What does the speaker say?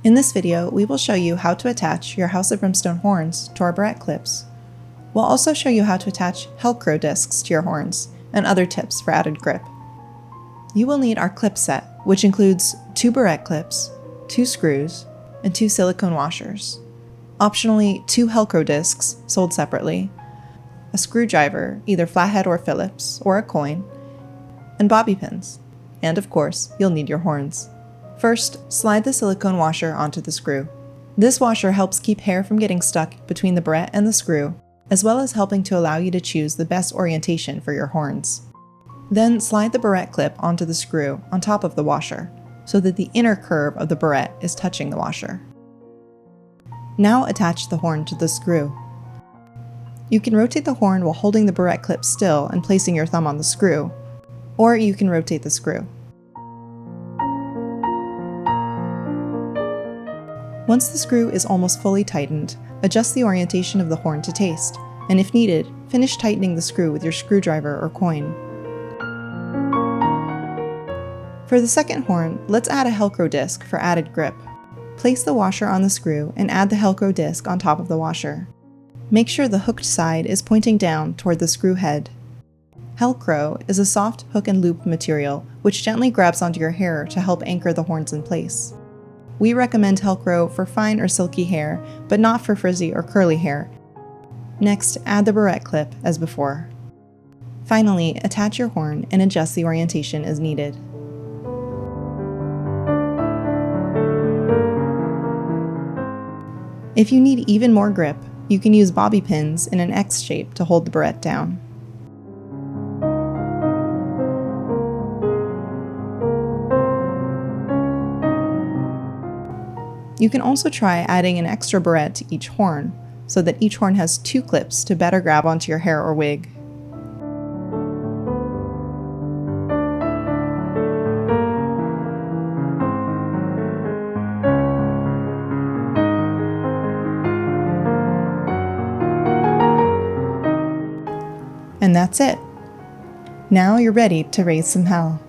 In this video, we will show you how to attach your House of Brimstone horns to our Barrette clips. We'll also show you how to attach Velcro discs to your horns and other tips for added grip. You will need our clip set, which includes 2 Barrette clips, 2 screws, and 2 silicone washers. Optionally, 2 Velcro discs sold separately, a screwdriver, either flathead or Phillips, or a coin, and bobby pins. And of course, you'll need your horns. First, slide the silicone washer onto the screw. This washer helps keep hair from getting stuck between the barrette and the screw, as well as helping to allow you to choose the best orientation for your horns. Then slide the barrette clip onto the screw on top of the washer, so that the inner curve of the barrette is touching the washer. Now attach the horn to the screw. You can rotate the horn while holding the barrette clip still and placing your thumb on the screw, or you can rotate the screw. Once the screw is almost fully tightened, adjust the orientation of the horn to taste, and if needed, finish tightening the screw with your screwdriver or coin. For the second horn, let's add a Velcro disc for added grip. Place the washer on the screw and add the Velcro disc on top of the washer. Make sure the hooked side is pointing down toward the screw head. Velcro is a soft hook and loop material which gently grabs onto your hair to help anchor the horns in place. We recommend Velcro for fine or silky hair, but not for frizzy or curly hair. Next, add the barrette clip as before. Finally, attach your horn and adjust the orientation as needed. If you need even more grip, you can use bobby pins in an X shape to hold the barrette down. You can also try adding an extra barrette to each horn, so that each horn has 2 clips to better grab onto your hair or wig. And that's it. Now you're ready to raise some hell.